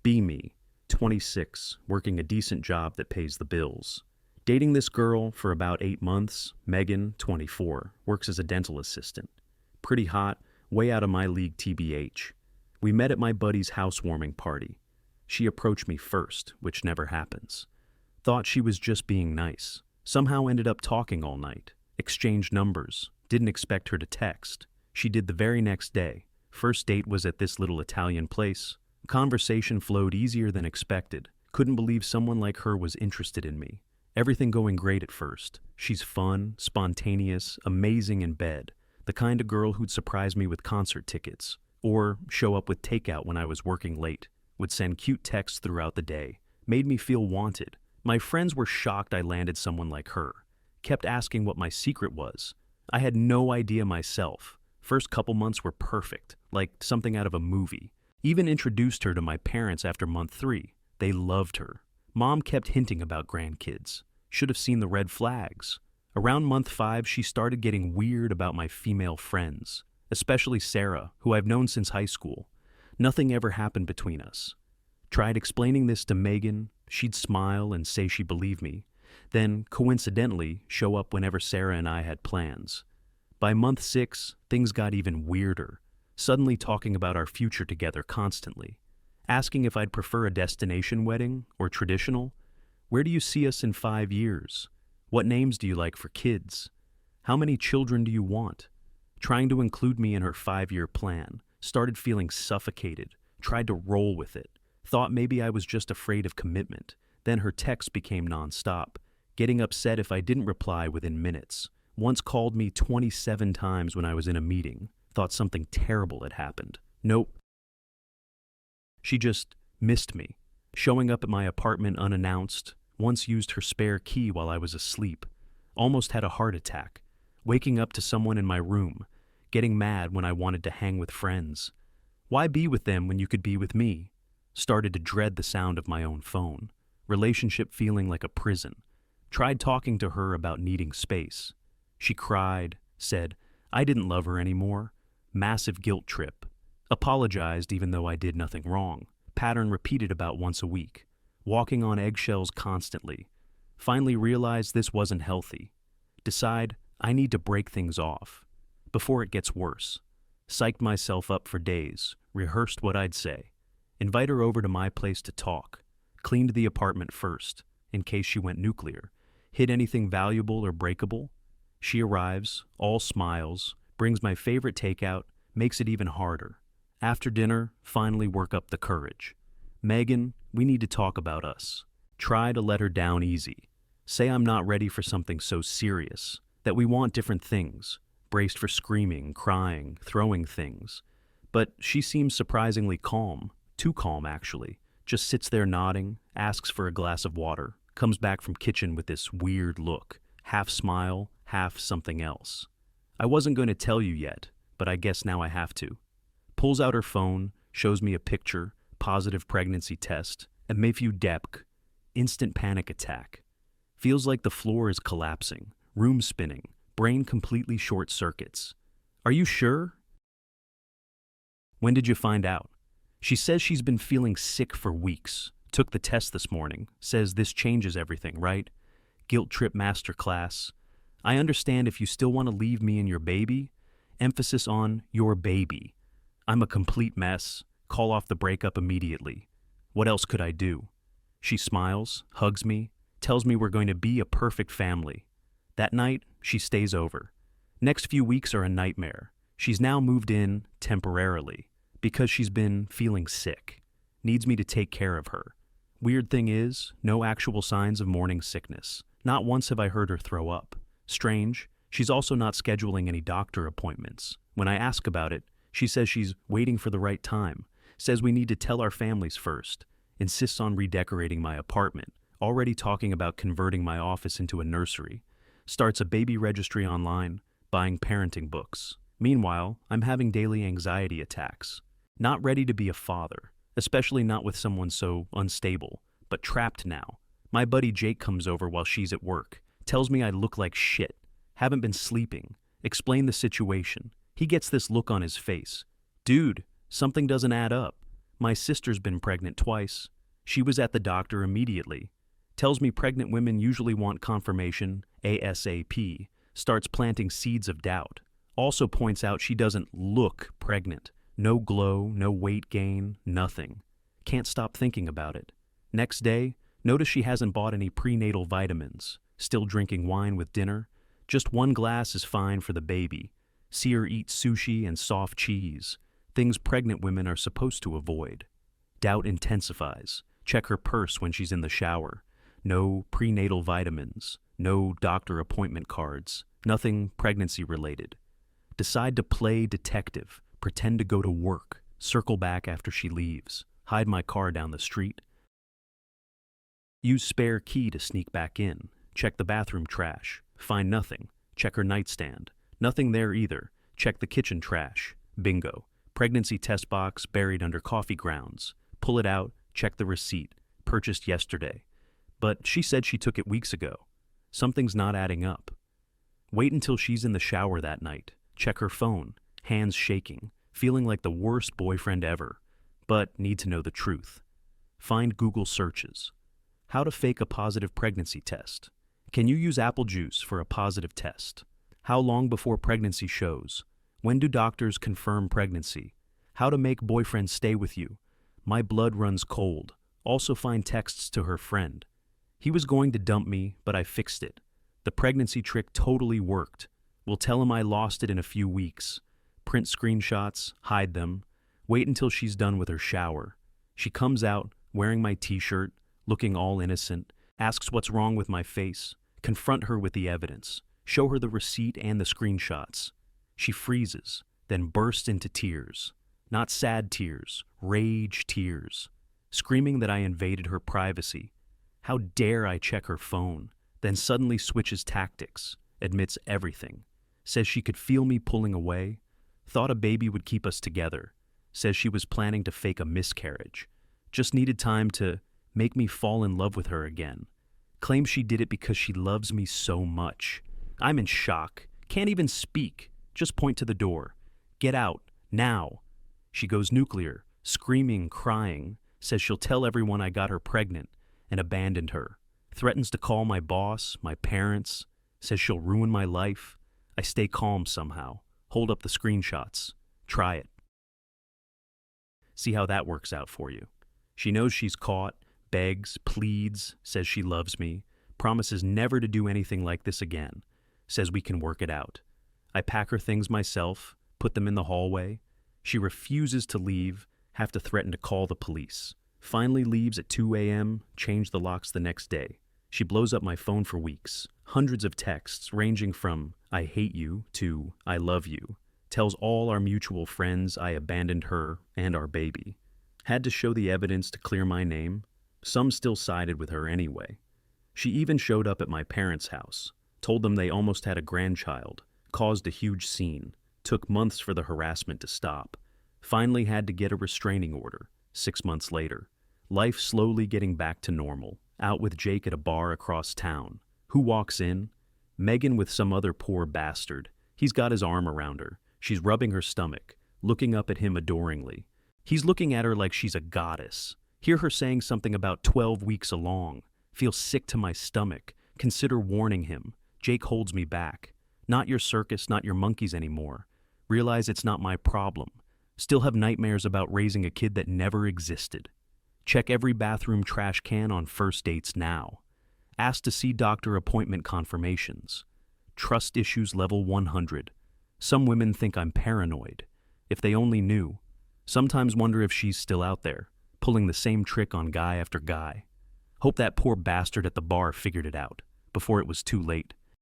Be me, 26, working a decent job that pays the bills. Dating this girl for about 8 months, Megan, 24, works as a dental assistant. Pretty hot, way out of my league TBH. We met at my buddy's housewarming party. She approached me first, which never happens. Thought she was just being nice. Somehow ended up talking all night. Exchanged numbers. Didn't expect her to text. She did the very next day. First date was at this little Italian place. Conversation flowed easier than expected. Couldn't believe someone like her was interested in me. Everything going great at first. She's fun, spontaneous, amazing in bed. The kind of girl who'd surprise me with concert tickets. Or show up with takeout when I was working late. Would send cute texts throughout the day. Made me feel wanted. My friends were shocked I landed someone like her. Kept asking what my secret was. I had no idea myself. First couple months were perfect, like something out of a movie. Even introduced her to my parents after month 3. They loved her. Mom kept hinting about grandkids. Should have seen the red flags. Around month 5, she started getting weird about my female friends, especially Sarah, who I've known since high school. Nothing ever happened between us. Tried explaining this to Megan. She'd smile and say she believed me. Then, coincidentally, show up whenever Sarah and I had plans. By month 6, things got even weirder. Suddenly talking about our future together constantly. Asking if I'd prefer a destination wedding or traditional. Where do you see us in 5 years? What names do you like for kids? How many children do you want? Trying to include me in her 5-year plan. Started feeling suffocated. Tried to roll with it. Thought maybe I was just afraid of commitment. Then her texts became nonstop. Getting upset if I didn't reply within minutes. Once called me 27 times when I was in a meeting. Thought something terrible had happened. Nope. She just missed me. Showing up at my apartment unannounced. Once used her spare key while I was asleep. Almost had a heart attack. Waking up to someone in my room. Getting mad when I wanted to hang with friends. Why be with them when you could be with me? Started to dread the sound of my own phone. Relationship feeling like a prison. Tried talking to her about needing space. She cried, said, I didn't love her anymore. Massive guilt trip. Apologized even though I did nothing wrong. Pattern repeated about once a week. Walking on eggshells constantly. Finally realized this wasn't healthy. Decide I need to break things off. Before it gets worse. Psyched myself up for days. Rehearsed what I'd say. Invite her over to my place to talk. Cleaned the apartment first, in case she went nuclear. Hid anything valuable or breakable. She arrives, all smiles, brings my favorite takeout, makes it even harder. After dinner, finally work up the courage. Megan, we need to talk about us. Try to let her down easy. Say I'm not ready for something so serious, that we want different things. Braced for screaming, crying, throwing things. But she seems surprisingly calm. Too calm, actually. Just sits there nodding, asks for a glass of water, comes back from kitchen with this weird look. Half smile, half something else. I wasn't going to tell you yet, but I guess now I have to. Pulls out her phone, shows me a picture, positive pregnancy test, and Mayfew Depk. Instant panic attack. Feels like the floor is collapsing, room spinning, brain completely short circuits. Are you sure? When did you find out? She says she's been feeling sick for weeks. Took the test this morning. Says this changes everything, right? Guilt trip masterclass. I understand if you still want to leave me and your baby. Emphasis on your baby. I'm a complete mess. Call off the breakup immediately. What else could I do? She smiles, hugs me, tells me we're going to be a perfect family. That night, she stays over. Next few weeks are a nightmare. She's now moved in temporarily because she's been feeling sick. Needs me to take care of her. Weird thing is, no actual signs of morning sickness. Not once have I heard her throw up. Strange, she's also not scheduling any doctor appointments. When I ask about it, she says she's waiting for the right time. Says we need to tell our families first. Insists on redecorating my apartment. Already talking about converting my office into a nursery. Starts a baby registry online, buying parenting books. Meanwhile, I'm having daily anxiety attacks. Not ready to be a father, especially not with someone so unstable, but trapped now. My buddy Jake comes over while she's at work, tells me I look like shit, haven't been sleeping, explain the situation. He gets this look on his face. Dude, something doesn't add up. My sister's been pregnant twice. She was at the doctor immediately. Tells me pregnant women usually want confirmation, ASAP. Starts planting seeds of doubt. Also points out she doesn't look pregnant. No glow, no weight gain, nothing. Can't stop thinking about it. Next day, notice she hasn't bought any prenatal vitamins. Still drinking wine with dinner. Just one glass is fine for the baby. See her eat sushi and soft cheese. Things pregnant women are supposed to avoid. Doubt intensifies. Check her purse when she's in the shower. No prenatal vitamins. No doctor appointment cards. Nothing pregnancy related. Decide to play detective. Pretend to go to work. Circle back after she leaves. Hide my car down the street. Use spare key to sneak back in. Check the bathroom trash. Find nothing. Check her nightstand. Nothing there either. Check the kitchen trash. Bingo. Pregnancy test box buried under coffee grounds. Pull it out. Check the receipt. Purchased yesterday. But she said she took it weeks ago. Something's not adding up. Wait until she's in the shower that night. Check her phone. Hands shaking. Feeling like the worst boyfriend ever. But need to know the truth. Find Google searches. How to fake a positive pregnancy test. Can you use apple juice for a positive test? How long before pregnancy shows? When do doctors confirm pregnancy? How to make boyfriend stay with you? My blood runs cold. Also find texts to her friend. He was going to dump me, but I fixed it. The pregnancy trick totally worked. We'll tell him I lost it in a few weeks. Print screenshots, hide them. Wait until she's done with her shower. She comes out, wearing my t-shirt, looking all innocent, asks what's wrong with my face. Confront her with the evidence. Show her the receipt and the screenshots. She freezes, then bursts into tears. Not sad tears, rage tears. Screaming that I invaded her privacy. How dare I check her phone? Then suddenly switches tactics, admits everything. Says she could feel me pulling away. Thought a baby would keep us together. Says she was planning to fake a miscarriage. Just needed time to make me fall in love with her again. Claims she did it because she loves me so much. I'm in shock. Can't even speak. Just point to the door. Get out. Now. She goes nuclear, screaming, crying. Says she'll tell everyone I got her pregnant and abandoned her. Threatens to call my boss, my parents. Says she'll ruin my life. I stay calm somehow. Hold up the screenshots. Try it. See how that works out for you. She knows she's caught, begs, pleads, says she loves me, promises never to do anything like this again, says we can work it out. I pack her things myself, put them in the hallway. She refuses to leave, have to threaten to call the police. Finally leaves at 2 a.m., change the locks the next day. She blows up my phone for weeks. Hundreds of texts ranging from I hate you to I love you. Tells all our mutual friends I abandoned her and our baby. Had to show the evidence to clear my name. Some still sided with her anyway. She even showed up at my parents' house. Told them they almost had a grandchild. Caused a huge scene. Took months for the harassment to stop. Finally had to get a restraining order. 6 months later. Life slowly getting back to normal. Out with Jake at a bar across town. Who walks in? Megan with some other poor bastard. He's got his arm around her. She's rubbing her stomach, looking up at him adoringly. He's looking at her like she's a goddess. Hear her saying something about 12 weeks along. Feel sick to my stomach. Consider warning him. Jake holds me back. Not your circus, not your monkeys anymore. Realize it's not my problem. Still have nightmares about raising a kid that never existed. Check every bathroom trash can on first dates now. Ask to see doctor appointment confirmations. Trust issues level 100. Some women think I'm paranoid. If they only knew. Sometimes wonder if she's still out there, pulling the same trick on guy after guy. Hope that poor bastard at the bar figured it out, before it was too late.